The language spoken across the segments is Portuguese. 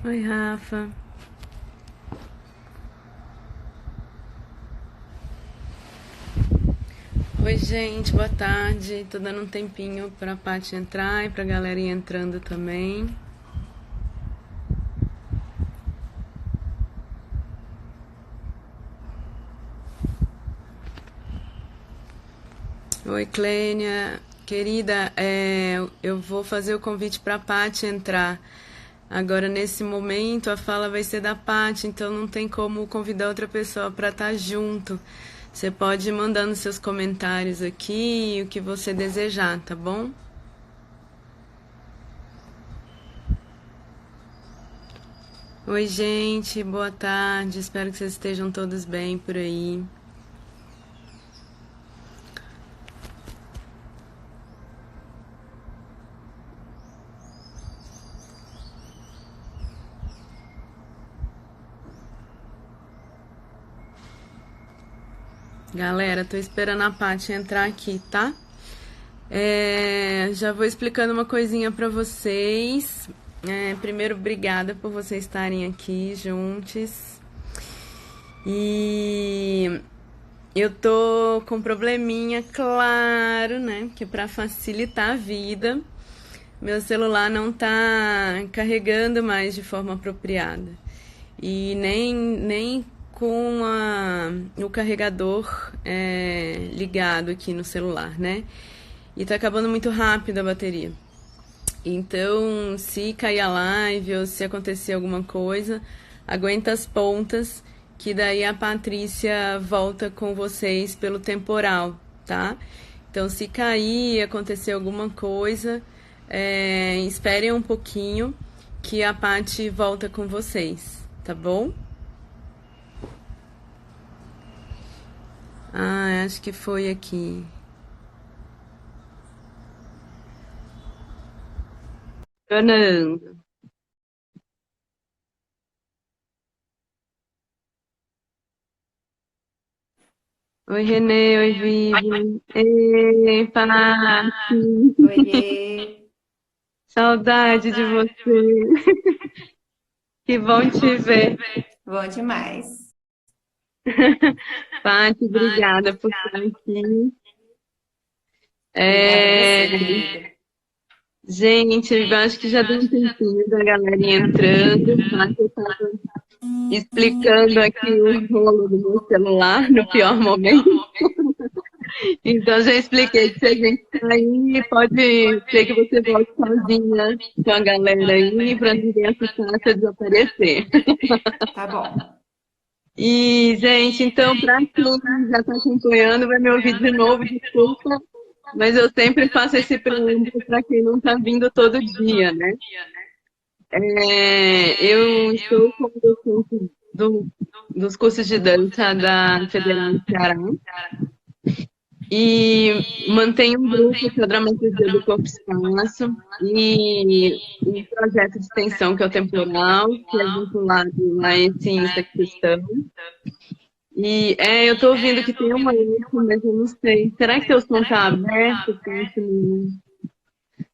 Oi, Rafa. Oi, gente, boa tarde. Tô dando um tempinho pra Paty entrar e pra galera ir entrando também. Oi, Clênia. Querida, eu vou fazer o convite pra Paty entrar. Agora, nesse momento, a fala vai ser da Paty, então não tem como convidar outra pessoa pra estar junto. Você pode ir mandando seus comentários aqui, o que você desejar, tá bom? Oi, gente, boa tarde. Espero que vocês estejam todos bem por aí. Galera, tô esperando a Paty entrar aqui, tá? Já vou explicando uma coisinha pra vocês. Primeiro, obrigada por vocês estarem aqui juntos. E eu tô com um probleminha, claro, né? Que pra facilitar a vida, meu celular não tá carregando mais de forma apropriada. E nem com o carregador ligado aqui no celular, né? E tá acabando muito rápido a bateria. Então, se cair a live ou se acontecer alguma coisa, aguenta as pontas, que daí a Patrícia volta com vocês pelo temporal, tá? Então, se cair, acontecer alguma coisa, esperem um pouquinho que a Paty volta com vocês, tá bom? Ah, acho que foi aqui. Fernando. Oi, Renê, oi, Vivian. Ei, Paty. Oiê, Saudade de você. Que bom te ver. bom demais. Paty, obrigada por estar aqui. Obrigada a você, É, querida. gente, eu acho que já deu um tempinho da galera entrando, tá? Eu tava explicando aqui o rolo do meu celular no pior momento. Então, já expliquei que se a gente sair, pode ser que você volte sozinha com a galera aí, para ninguém assustar se eu desaparecer. Tá bom. E, gente, então, para quem já está acompanhando, vai me ouvir de novo, desculpa, mas eu sempre faço esse preâmbulo para quem não está vindo todo dia, né? Eu estou como docente dos cursos de dança da Federal do Ceará. E mantém um grupo que é o Dramaturgia do Corpo e Espaço e um projeto de extensão que é o Temporal, que é vinculado a esse Insta que vocês estão. E eu estou ouvindo que tem uma eco, mas eu não sei. Será que teu som está aberto?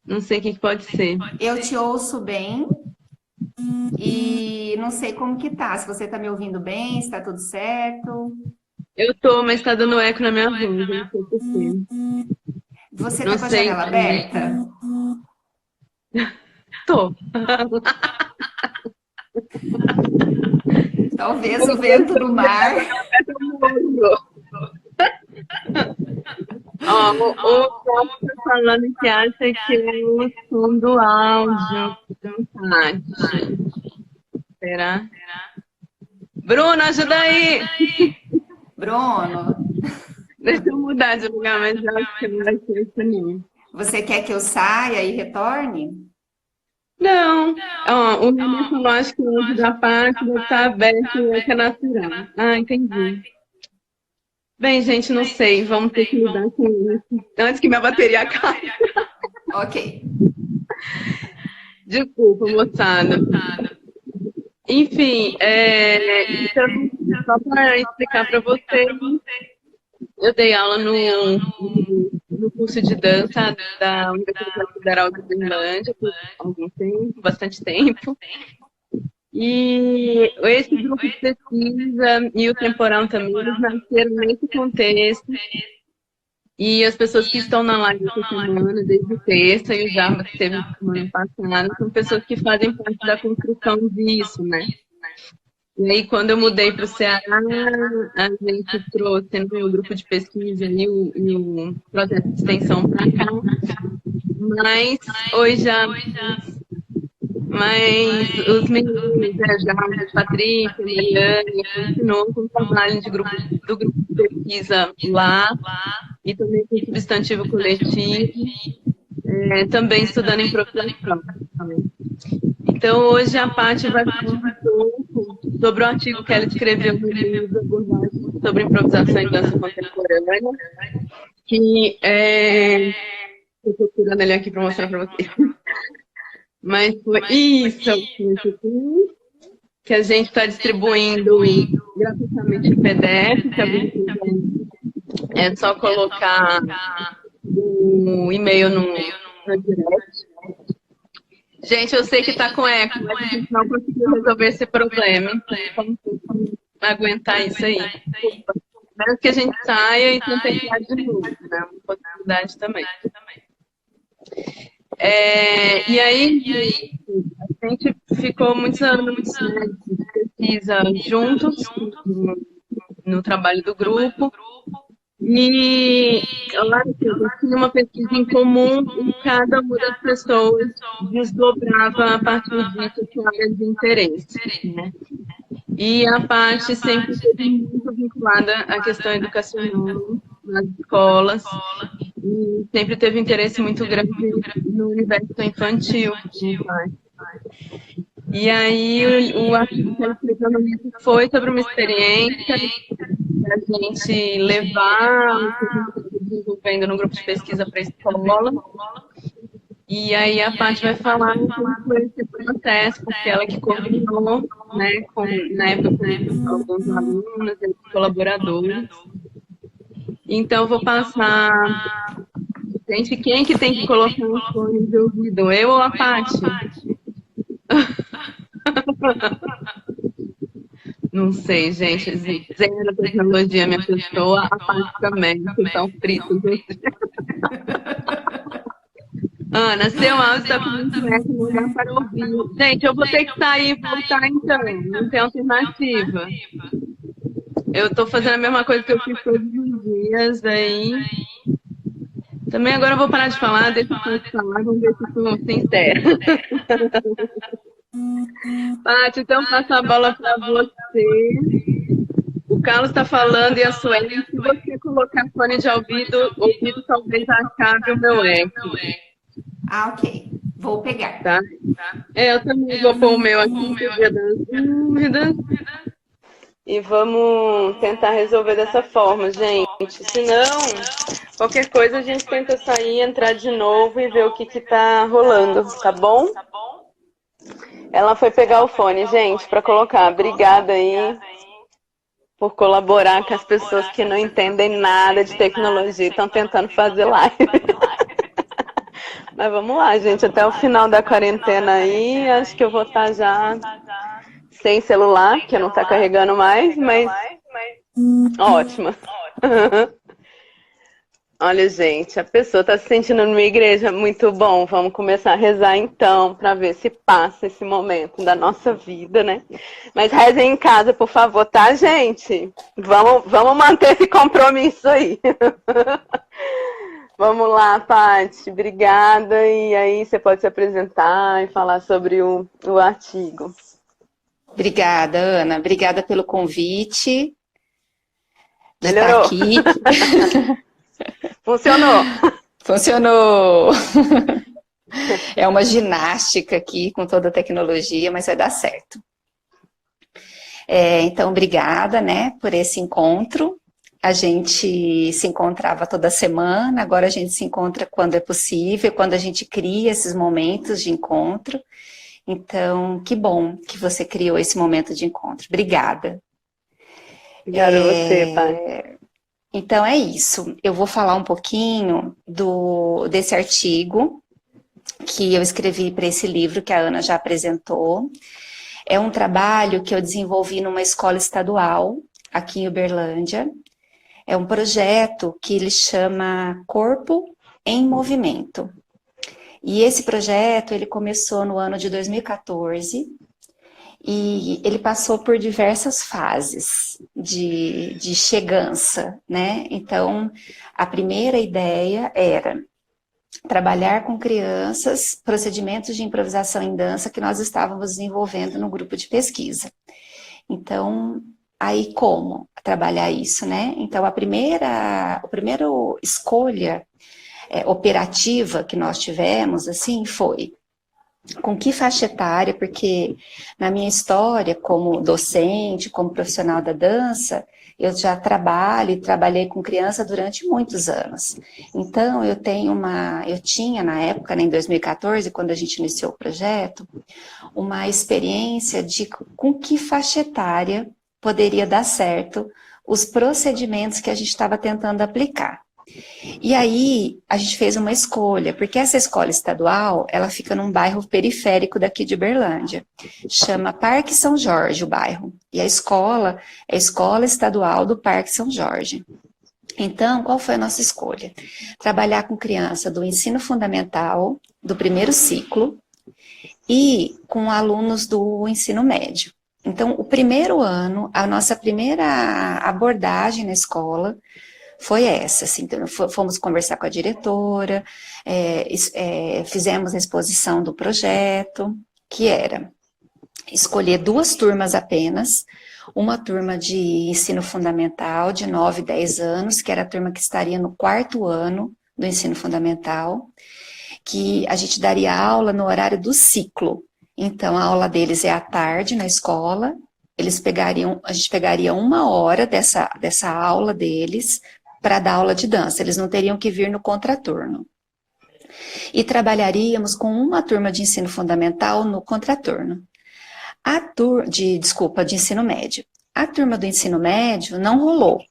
Não sei o que pode ser. Eu te ouço bem e não sei como que tá. Se você tá me ouvindo bem, se tá tudo certo. Eu tô, mas está dando eco na minha voz, eu não sei por quê. Você Não tá com a sei. janela aberta? Tô. Talvez o Eu vento tô do com a mar. janela aberta no olho. Ó, o Tom tá falando que acha que é o som do áudio do chat. Será? Bruno, ajuda aí! Bruno, Deixa eu mudar de lugar, mas eu acho que não vai ser isso não. você quer que eu saia e retorne? Não, ó, o René falou, acho que o áudio da parte deve estar aberto e é que é natural. Ah, entendi. Bem, gente, não sei, vamos ter que lidar com isso. Antes que minha bateria acabe. Ok. Desculpa, moçada. Enfim, então, só para explicar para vocês, eu dei aula no curso de dança da Universidade Federal de Uberlândia por algum tempo, bastante tempo. E esse grupo de pesquisa e o Temporal também, eles nasceram nesse contexto. E as pessoas que estão na live essa semana, desde terça, e o Jarbas que teve semana passada, são pessoas que fazem parte da construção disso, né? E aí, quando eu mudei para o Ceará, a gente trouxe no grupo de pesquisa e o projeto de extensão para cá. Mas hoje os meninos, a Patrícia, a Eliane, continuam com o trabalho do grupo de pesquisa lá e também com o substantivo coletivo, também estudando improvisação. Então, hoje a Paty vai falar um pouco sobre o artigo que ela escreveu no livro Abordagens sobre Improvisação e Dança Contemporânea, que estou procurando ele aqui para mostrar para vocês. Mas foi isso que a gente está distribuindo gratuitamente em PDF, que é só colocar o e-mail no direct. Gente, eu sei que está com eco, mas a gente não conseguiu resolver esse problema. Então, vamos aguentar isso aí. Espero que a gente saia e tente entrar de novo, né? Uma possibilidade também. E aí, a gente ficou muitos anos de pesquisa juntos no trabalho do grupo. E lá tinha uma pesquisa em comum e cada uma das pessoas desdobrava a partir disso sua área de interesse, né? E a Paty sempre esteve muito vinculada à questão educacional nas escolas e sempre teve interesse muito grande no universo infantil. E aí o artigo que ela escreveu no livro foi sobre uma experiência para a gente levar o que a gente está desenvolvendo no grupo de pesquisa para a escola. E aí a Paty vai falar como foi esse processo, porque ela que coordenou, né, na época com alguns alunos e colaboradores. Então, eu vou passar... Gente, quem que tem que colocar os fones de ouvido? Eu ou a Paty? Não sei, gente. Zero da tecnologia, minha pessoa, a Paty também. Vocês estão fritos. Ana, seu áudio está com muito lugar para ouvir. Gente, eu vou ter que sair e voltar então. Não tem alternativa. Eu estou fazendo a mesma coisa que eu fiz todos os dias, aí. Também agora eu vou parar de falar, deixa eu de falar, vamos ver se eu sou sincera. Paty, então passo a bola para você. O Carlos está falando e a Sueli, se você colocar fone de ouvido talvez acabe o meu eco. Ok. Vou pegar. Tá? Eu também vou pôr o meu aqui, dia das dúvidas. E vamos tentar resolver dessa forma, gente. Senão, qualquer coisa a gente tenta sair, entrar de novo e ver o que tá rolando, tá bom? Ela foi pegar o fone, gente, para colocar. Obrigada aí por colaborar com as pessoas que não entendem nada de tecnologia e estão tentando fazer live. Mas vamos lá, gente, até o final da quarentena aí, acho que eu vou estar já sem celular, que não está carregando mais, mas ótima. Olha, gente, a pessoa está se sentindo numa igreja, muito bom. Vamos começar a rezar então, para ver se passa esse momento da nossa vida, né? Mas rezem em casa, por favor, tá, gente? Vamos manter esse compromisso aí. Vamos lá, Paty, obrigada. E aí você pode se apresentar e falar sobre o artigo. Obrigada, Ana. Obrigada pelo convite. Melhorou. Estar aqui. Funcionou. Funcionou. É uma ginástica aqui com toda a tecnologia, mas vai dar certo. Então, obrigada, né, por esse encontro. A gente se encontrava toda semana, agora a gente se encontra quando é possível, quando a gente cria esses momentos de encontro. Então, que bom que você criou esse momento de encontro. Obrigada. Obrigada a você, Paty. Então, é isso. Eu vou falar um pouquinho desse artigo que eu escrevi para esse livro que a Ana já apresentou. É um trabalho que eu desenvolvi numa escola estadual, aqui em Uberlândia. É um projeto que ele chama Corpo em Movimento. E esse projeto, ele começou no ano de 2014 e ele passou por diversas fases de chegança, né? Então, a primeira ideia era trabalhar com crianças, procedimentos de improvisação em dança que nós estávamos desenvolvendo no grupo de pesquisa. Então, aí como trabalhar isso, né? Então, a primeira escolha operativa que nós tivemos, assim, foi com que faixa etária, porque na minha história como docente, como profissional da dança, eu já trabalhei com criança durante muitos anos. Então, eu tinha na época, né, em 2014, quando a gente iniciou o projeto, uma experiência de com que faixa etária poderia dar certo os procedimentos que a gente estava tentando aplicar. E aí, a gente fez uma escolha, porque essa escola estadual, ela fica num bairro periférico daqui de Uberlândia. Chama Parque São Jorge, o bairro. E a escola é a Escola Estadual do Parque São Jorge. Então, qual foi a nossa escolha? Trabalhar com criança do ensino fundamental, do primeiro ciclo, e com alunos do ensino médio. Então, o primeiro ano, a nossa primeira abordagem na escola foi essa, assim, então, fomos conversar com a diretora, fizemos a exposição do projeto, que era escolher 2 turmas apenas, uma turma de ensino fundamental de 9 e 10 anos, que era a turma que estaria no 4º ano do ensino fundamental, que a gente daria aula no horário do ciclo. Então, a aula deles é à tarde na escola, a gente pegaria 1 hora dessa aula deles para dar aula de dança, eles não teriam que vir no contraturno. E trabalharíamos com uma turma de ensino fundamental no contraturno. De ensino médio. A turma do ensino médio não rolou.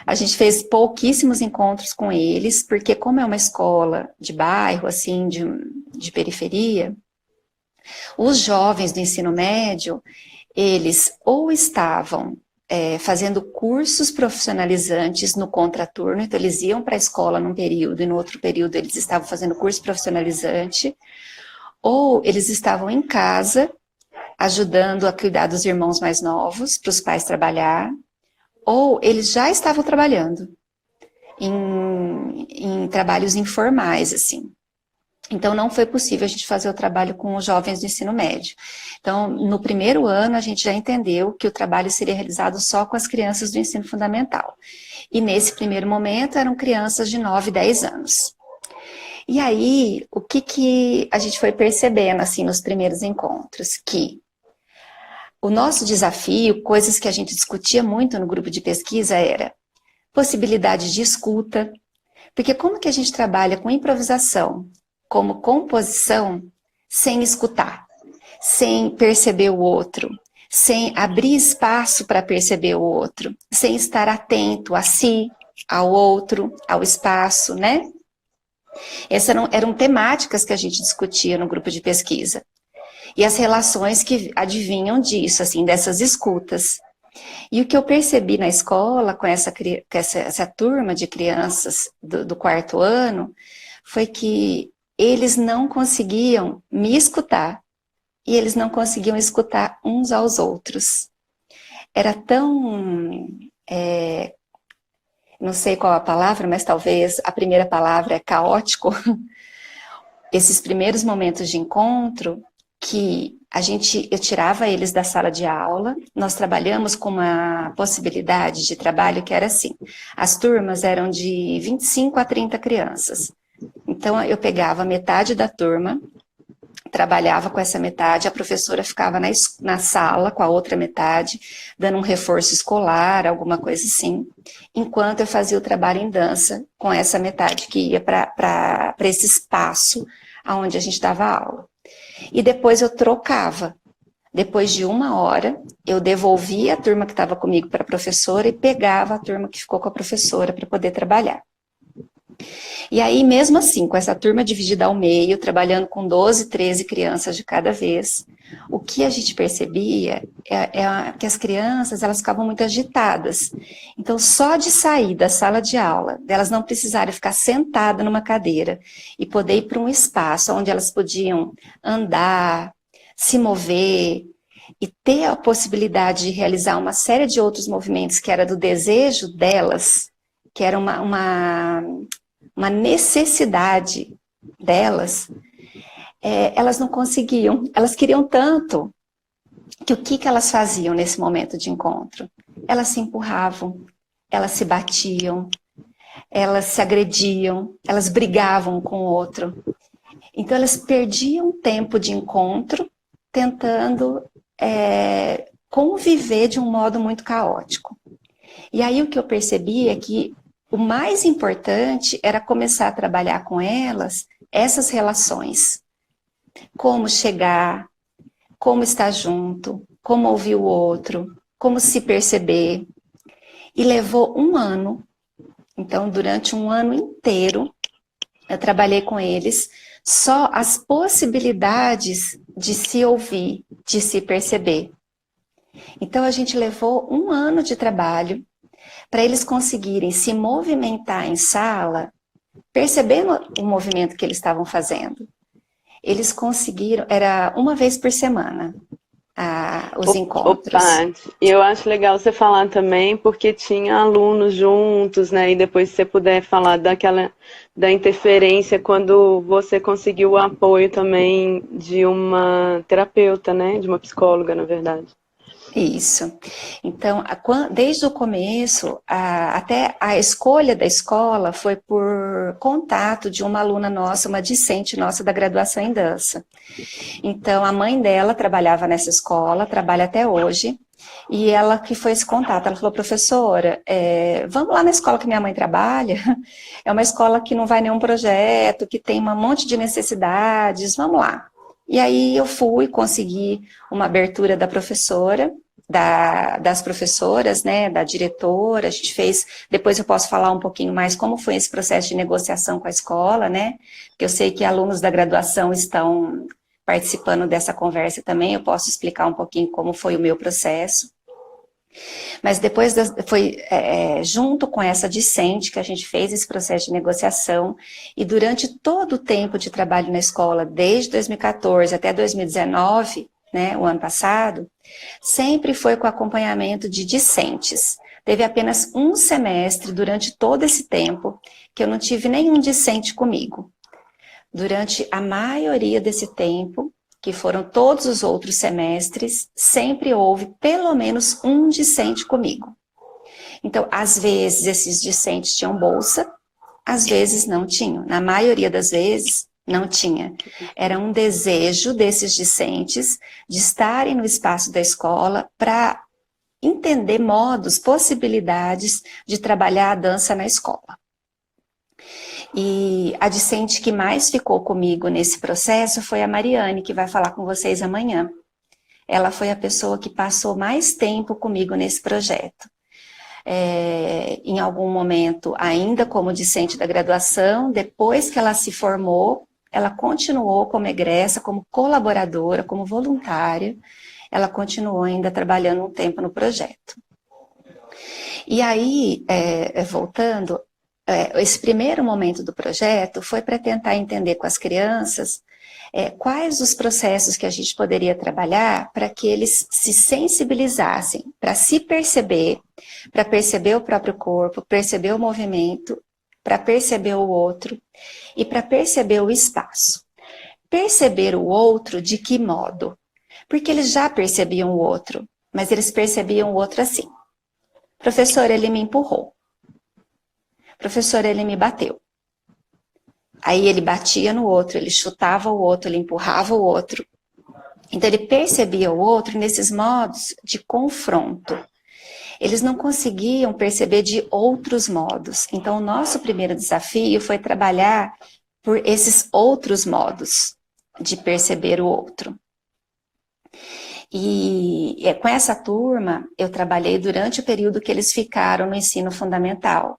A gente fez pouquíssimos encontros com eles, porque como é uma escola de bairro, assim, de periferia, os jovens do ensino médio, eles ou estavam fazendo cursos profissionalizantes no contraturno, então eles iam para a escola num período e no outro período eles estavam fazendo curso profissionalizante, ou eles estavam em casa, ajudando a cuidar dos irmãos mais novos, para os pais trabalhar, ou eles já estavam trabalhando em trabalhos informais, assim. Então, não foi possível a gente fazer o trabalho com os jovens do ensino médio. Então, no primeiro ano, a gente já entendeu que o trabalho seria realizado só com as crianças do ensino fundamental. E nesse primeiro momento, eram crianças de 9 e 10 anos. E aí, o que a gente foi percebendo, assim, nos primeiros encontros? Que o nosso desafio, coisas que a gente discutia muito no grupo de pesquisa, era possibilidade de escuta, porque como que a gente trabalha com improvisação, como composição, sem escutar, sem perceber o outro, sem abrir espaço para perceber o outro, sem estar atento a si, ao outro, ao espaço, né? Essas eram temáticas que a gente discutia no grupo de pesquisa. E as relações que advinham disso, assim, dessas escutas. E o que eu percebi na escola, com essa turma de crianças do 4º ano, foi que eles não conseguiam me escutar, e eles não conseguiam escutar uns aos outros. Era tão, não sei qual a palavra, mas talvez a primeira palavra é caótico, esses primeiros momentos de encontro, que eu tirava eles da sala de aula, nós trabalhamos com uma possibilidade de trabalho que era assim, as turmas eram de 25 a 30 crianças. Então, eu pegava metade da turma, trabalhava com essa metade, a professora ficava na sala com a outra metade, dando um reforço escolar, alguma coisa assim, enquanto eu fazia o trabalho em dança com essa metade que ia para esse espaço onde a gente dava aula. E depois eu trocava. Depois de 1 hora, eu devolvia a turma que estava comigo para a professora e pegava a turma que ficou com a professora para poder trabalhar. E aí, mesmo assim, com essa turma dividida ao meio, trabalhando com 12, 13 crianças de cada vez, o que a gente percebia é que as crianças, elas ficavam muito agitadas. Então, só de sair da sala de aula, delas não precisarem ficar sentadas numa cadeira e poder ir para um espaço onde elas podiam andar, se mover e ter a possibilidade de realizar uma série de outros movimentos que era do desejo delas, que era uma necessidade delas, elas não conseguiam. Elas queriam tanto que o que elas faziam nesse momento de encontro? Elas se empurravam, elas se batiam, elas se agrediam, elas brigavam um com o outro. Então elas perdiam tempo de encontro tentando conviver de um modo muito caótico. E aí o que eu percebi é que o mais importante era começar a trabalhar com elas essas relações. Como chegar, como estar junto, como ouvir o outro, como se perceber. E levou um ano. Então, durante um ano inteiro, eu trabalhei com eles só as possibilidades de se ouvir, de se perceber. Então, a gente levou um ano de trabalho para eles conseguirem se movimentar em sala, percebendo o movimento que eles estavam fazendo. Eles conseguiram, era uma vez por semana, os encontros. Opa, e eu acho legal você falar também, porque tinha alunos juntos, né? E depois se você puder falar da interferência quando você conseguiu o apoio também de uma terapeuta, né? De uma psicóloga, na verdade. Isso. Então, desde o começo, até a escolha da escola foi por contato de uma aluna nossa, uma discente nossa da graduação em dança. Então, a mãe dela trabalhava nessa escola, trabalha até hoje, e ela que foi esse contato, ela falou, professora, vamos lá na escola que minha mãe trabalha, é uma escola que não vai nenhum projeto, que tem um monte de necessidades, vamos lá. E aí eu fui, consegui uma abertura da professora, das professoras, né, da diretora, a gente fez, depois eu posso falar um pouquinho mais como foi esse processo de negociação com a escola, né, porque eu sei que alunos da graduação estão participando dessa conversa também, eu posso explicar um pouquinho como foi o meu processo. Mas depois foi junto com essa discente que a gente fez esse processo de negociação e durante todo o tempo de trabalho na escola, desde 2014 até 2019, né, o ano passado, sempre foi com acompanhamento de discentes. Teve apenas um semestre durante todo esse tempo que eu não tive nenhum discente comigo. Durante a maioria desse tempo, que foram todos os outros semestres, sempre houve pelo menos um discente comigo. Então, às vezes, esses discentes tinham bolsa, às vezes não tinham. Na maioria das vezes, não tinha. Era um desejo desses discentes de estarem no espaço da escola para entender modos, possibilidades de trabalhar a dança na escola. E a discente que mais ficou comigo nesse processo foi a Mariane, que vai falar com vocês amanhã. Ela foi a pessoa que passou mais tempo comigo nesse projeto. Em algum momento, ainda como discente da graduação, depois que ela se formou, ela continuou como egressa, como colaboradora, como voluntária, ela continuou ainda trabalhando um tempo no projeto. E aí, voltando, esse primeiro momento do projeto foi para tentar entender com as crianças quais os processos que a gente poderia trabalhar para que eles se sensibilizassem, para se perceber, para perceber o próprio corpo, perceber o movimento, para perceber o outro e para perceber o espaço. Perceber o outro de que modo? Porque eles já percebiam o outro, mas eles percebiam o outro assim. Professor, ele me empurrou. Professor, ele me bateu. Aí ele batia no outro, ele chutava o outro, ele empurrava o outro. Então ele percebia o outro nesses modos de confronto. Eles não conseguiam perceber de outros modos. Então o nosso primeiro desafio foi trabalhar por esses outros modos de perceber o outro. E com essa turma eu trabalhei durante o período que eles ficaram no ensino fundamental.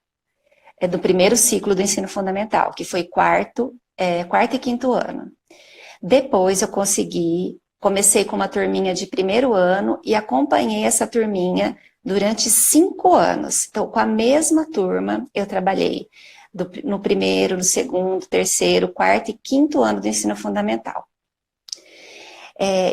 do primeiro ciclo do ensino fundamental, que foi quarto e quinto ano. Depois eu comecei com uma turminha de primeiro ano e acompanhei essa turminha durante 5 anos. Então, com a mesma turma, eu trabalhei no primeiro, no segundo, terceiro, quarto e quinto ano do ensino fundamental.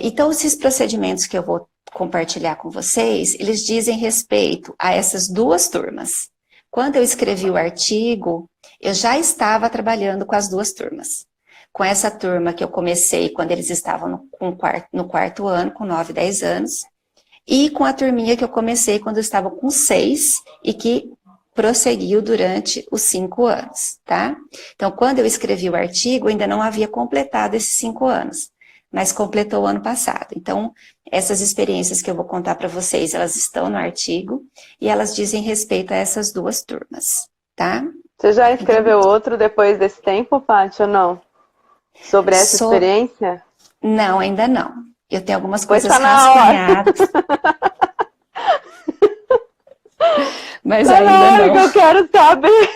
Então, esses procedimentos que eu vou compartilhar com vocês, eles dizem respeito a essas duas turmas. Quando eu escrevi o artigo, eu já estava trabalhando com as duas turmas. Com essa turma que eu comecei quando eles estavam no quarto ano, com 9, 10 anos, e com a turminha que eu comecei quando eu estava com 6 e que prosseguiu durante os 5 anos, tá? Então, quando eu escrevi o artigo, ainda não havia completado esses 5 anos, mas completou o ano passado. Então, essas experiências que eu vou contar para vocês, elas estão no artigo e elas dizem respeito a essas duas turmas, tá? Você já escreveu outro depois desse tempo, Paty, ou não? Sobre essa experiência? Não, ainda não. Eu tenho algumas Pois coisas tá na rascunhadas. Mas tá ainda na hora não. que eu quero saber.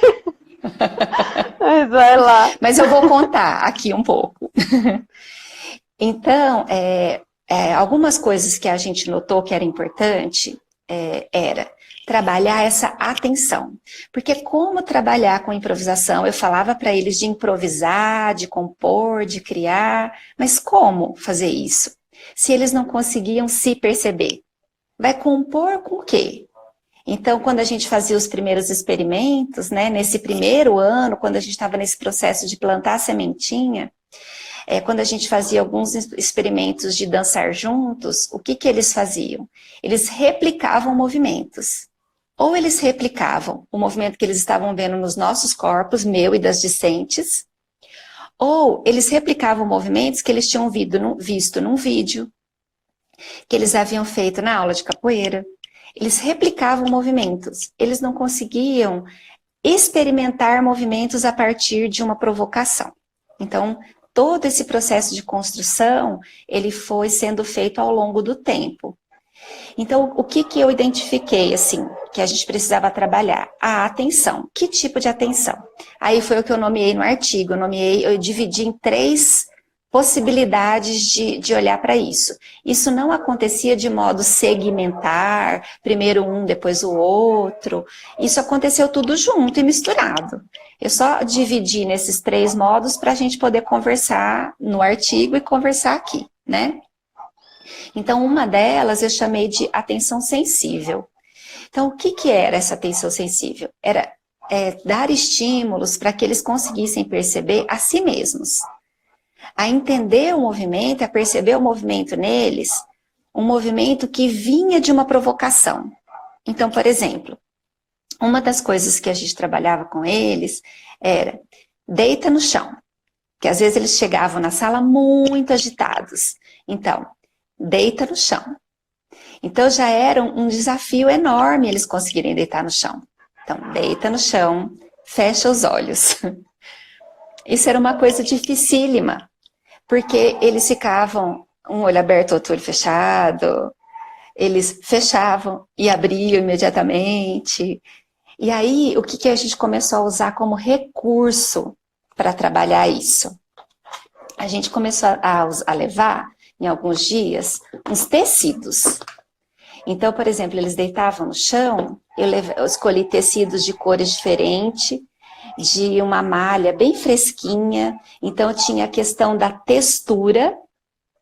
Mas vai lá. Mas eu vou contar aqui um pouco. Então, algumas coisas que a gente notou que era importante era trabalhar essa atenção. Porque como trabalhar com improvisação? Eu falava para eles de improvisar, de compor, de criar, mas como fazer isso? Se eles não conseguiam se perceber, vai compor com o quê? Então, quando a gente fazia os primeiros experimentos, né, nesse primeiro ano, quando a gente estava nesse processo de plantar a sementinha, quando a gente fazia alguns experimentos de dançar juntos, o que eles faziam? Eles replicavam movimentos. Ou eles replicavam o movimento que eles estavam vendo nos nossos corpos, meu e das discentes, ou eles replicavam movimentos que eles tinham visto num vídeo, que eles haviam feito na aula de capoeira. Eles replicavam movimentos. Eles não conseguiam experimentar movimentos a partir de uma provocação. Então, todo esse processo de construção, ele foi sendo feito ao longo do tempo. Então, o que eu identifiquei, assim, que a gente precisava trabalhar? A atenção. Que tipo de atenção? Aí foi o que eu nomeei no artigo. Eu dividi em 3 possibilidades de olhar para isso. Isso não acontecia de modo segmentar, primeiro um, depois o outro. Isso aconteceu tudo junto e misturado. Eu só dividi nesses 3 modos para a gente poder conversar no artigo e conversar aqui, né? Então, uma delas eu chamei de atenção sensível. Então, o que era essa atenção sensível? Era dar estímulos para que eles conseguissem perceber a si mesmos. A entender o movimento, a perceber o movimento neles, um movimento que vinha de uma provocação. Então, por exemplo, uma das coisas que a gente trabalhava com eles era deita no chão, que às vezes eles chegavam na sala muito agitados. Então, deita no chão. Então já era um desafio enorme eles conseguirem deitar no chão. Então, deita no chão, fecha os olhos. Isso era uma coisa dificílima, porque eles ficavam um olho aberto, outro olho fechado, eles fechavam e abriam imediatamente. E aí, o que a gente começou a usar como recurso para trabalhar isso? A gente começou a levar, em alguns dias, uns tecidos. Então, por exemplo, eles deitavam no chão, eu escolhi tecidos de cores diferentes, de uma malha bem fresquinha, então tinha a questão da textura,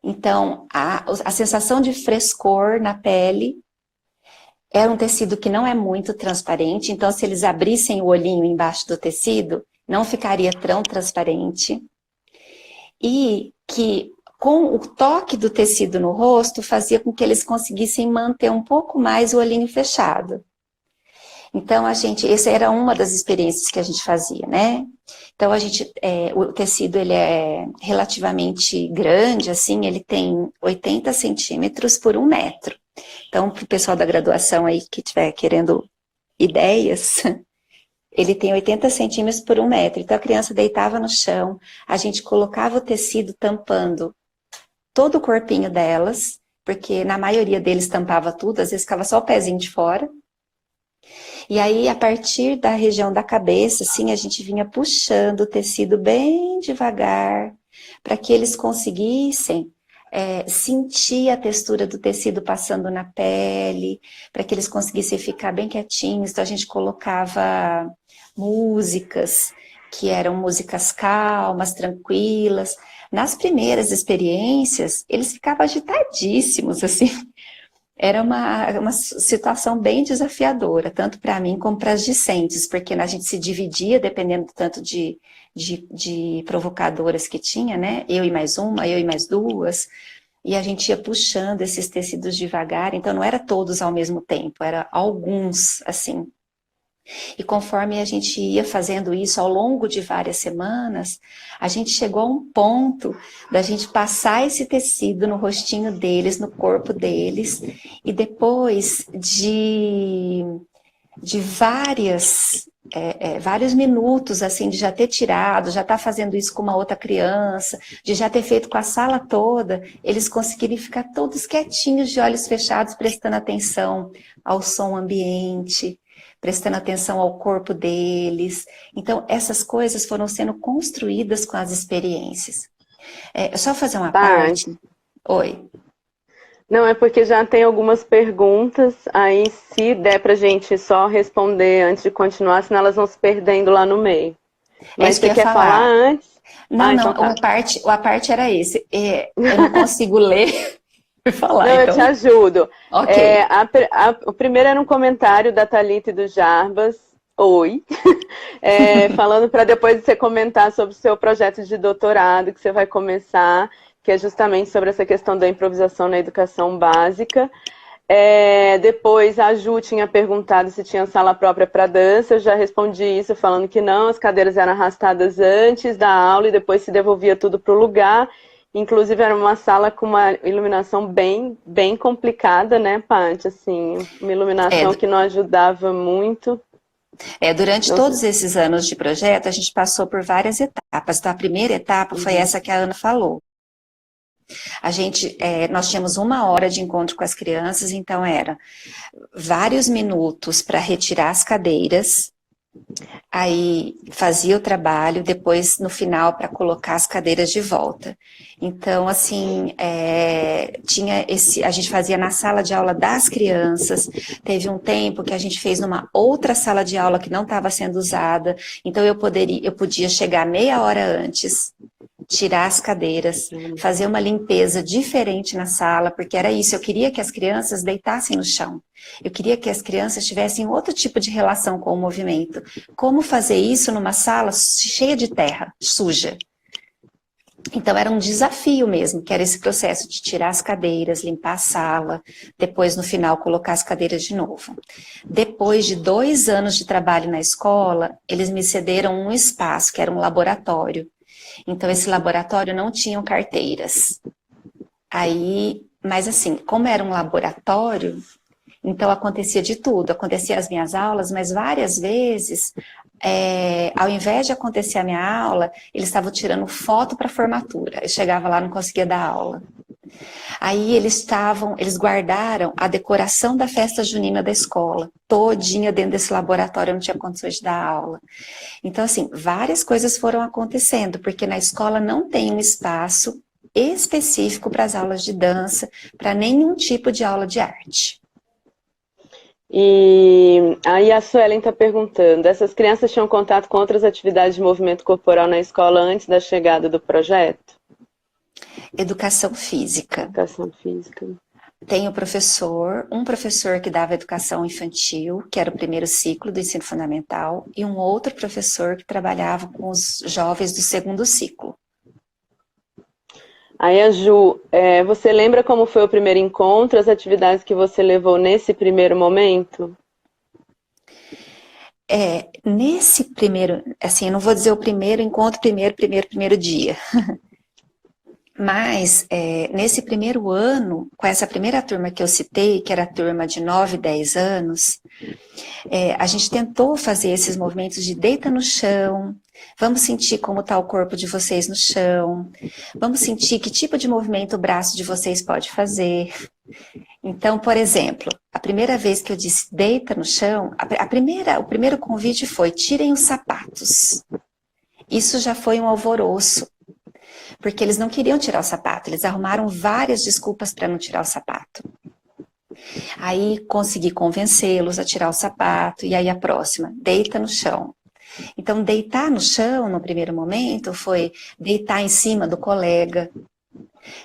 então a sensação de frescor na pele. Era um tecido que não é muito transparente, então se eles abrissem o olhinho embaixo do tecido, não ficaria tão transparente. E que com o toque do tecido no rosto, fazia com que eles conseguissem manter um pouco mais o olhinho fechado. Então, essa era uma das experiências que a gente fazia, né? Então, o tecido, ele é relativamente grande, assim, ele tem 80 centímetros por 1 metro. Então, para o pessoal da graduação aí que estiver querendo ideias, ele tem 80 centímetros por 1 metro. Então, a criança deitava no chão, a gente colocava o tecido tampando todo o corpinho delas, porque na maioria deles tampava tudo, às vezes ficava só o pezinho de fora. E aí, a partir da região da cabeça, assim, a gente vinha puxando o tecido bem devagar, para que eles conseguissem sentir a textura do tecido passando na pele, para que eles conseguissem ficar bem quietinhos. Então, a gente colocava músicas, que eram músicas calmas, tranquilas. Nas primeiras experiências, eles ficavam agitadíssimos, assim. Era uma situação bem desafiadora, tanto para mim como para as discentes, porque a gente se dividia dependendo do tanto de provocadoras que tinha, né? Eu e mais uma, eu e mais duas, e a gente ia puxando esses tecidos devagar, então não era todos ao mesmo tempo, era alguns, assim. E conforme a gente ia fazendo isso ao longo de várias semanas, a gente chegou a um ponto da gente passar esse tecido no rostinho deles, no corpo deles, e depois de vários minutos, assim, de já ter tirado, já estar fazendo isso com uma outra criança, de já ter feito com a sala toda, eles conseguirem ficar todos quietinhos, de olhos fechados, prestando atenção ao som ambiente, prestando atenção ao corpo deles. Então, essas coisas foram sendo construídas com as experiências. Só fazer uma parte. Oi. Não, é porque já tem algumas perguntas, aí se der pra gente só responder antes de continuar, senão elas vão se perdendo lá no meio. Mas você quer falar antes? Não, então tá. a parte era esse. Eu não consigo ler e falar. Não, então... eu te ajudo. Okay. O primeiro era um comentário da Thalita e do Jarbas. Oi. Falando para depois você comentar sobre o seu projeto de doutorado que você vai começar, que é justamente sobre essa questão da improvisação na educação básica. Depois a Ju tinha perguntado se tinha sala própria para dança, eu já respondi isso falando que não, as cadeiras eram arrastadas antes da aula e depois se devolvia tudo para o lugar. Inclusive era uma sala com uma iluminação bem, bem complicada, né, Paty? Assim, uma iluminação que não ajudava muito. Durante todos esses anos de projeto, a gente passou por várias etapas. Então, a primeira etapa foi essa que a Ana falou. Nós tínhamos 1 hora de encontro com as crianças, então era vários minutos para retirar as cadeiras, aí fazia o trabalho, depois no final para colocar as cadeiras de volta. Então, assim, a gente fazia na sala de aula das crianças, teve um tempo que a gente fez numa outra sala de aula que não estava sendo usada, então eu podia chegar meia hora antes, tirar as cadeiras, fazer uma limpeza diferente na sala, porque era isso, eu queria que as crianças deitassem no chão. Eu queria que as crianças tivessem outro tipo de relação com o movimento. Como fazer isso numa sala cheia de terra, suja? Então era um desafio mesmo, que era esse processo de tirar as cadeiras, limpar a sala, depois no final colocar as cadeiras de novo. Depois de 2 anos de trabalho na escola, eles me cederam um espaço, que era um laboratório. Então esse laboratório não tinha carteiras. Mas assim, como era um laboratório, então acontecia de tudo, acontecia as minhas aulas, mas várias vezes, ao invés de acontecer a minha aula, eles estavam tirando foto para formatura. Eu chegava lá, não conseguia dar aula. Aí eles guardaram a decoração da festa junina da escola, todinha dentro desse laboratório, eu não tinha condições de dar aula. Então, assim, várias coisas foram acontecendo, porque na escola não tem um espaço específico para as aulas de dança, para nenhum tipo de aula de arte. E aí a Suelen está perguntando, essas crianças tinham contato com outras atividades de movimento corporal na escola antes da chegada do projeto? Educação física. Educação física. Tem um professor que dava educação infantil, que era o primeiro ciclo do ensino fundamental, e um outro professor que trabalhava com os jovens do segundo ciclo. Aí a Ju, você lembra como foi o primeiro encontro, as atividades que você levou nesse primeiro momento? Nesse primeiro, assim, eu não vou dizer o primeiro encontro, primeiro dia. Mas, nesse primeiro ano, com essa primeira turma que eu citei, que era a turma de 9, 10 anos, a gente tentou fazer esses movimentos de deita no chão, vamos sentir como está o corpo de vocês no chão, vamos sentir que tipo de movimento o braço de vocês pode fazer. Então, por exemplo, a primeira vez que eu disse deita no chão, o primeiro convite foi tirem os sapatos. Isso já foi um alvoroço, porque eles não queriam tirar o sapato, eles arrumaram várias desculpas para não tirar o sapato. Aí consegui convencê-los a tirar o sapato, e aí a próxima, deita no chão. Então, deitar no chão, no primeiro momento, foi deitar em cima do colega,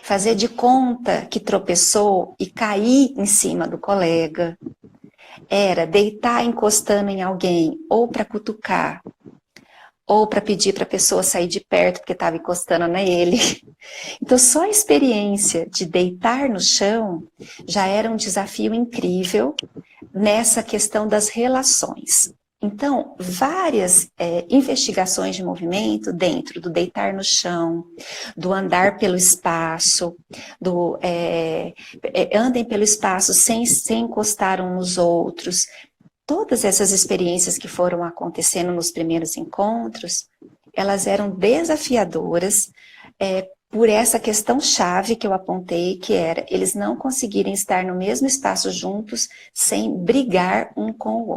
fazer de conta que tropeçou e cair em cima do colega. Era deitar encostando em alguém, ou para cutucar, ou para pedir para a pessoa sair de perto, porque estava encostando nele. Então, só a experiência de deitar no chão já era um desafio incrível nessa questão das relações. Então, várias investigações de movimento dentro do deitar no chão, do andar pelo espaço, do andem pelo espaço sem encostar uns nos outros. Todas essas experiências que foram acontecendo nos primeiros encontros, elas eram desafiadoras por essa questão chave que eu apontei, que era eles não conseguirem estar no mesmo espaço juntos sem brigar um com o outro.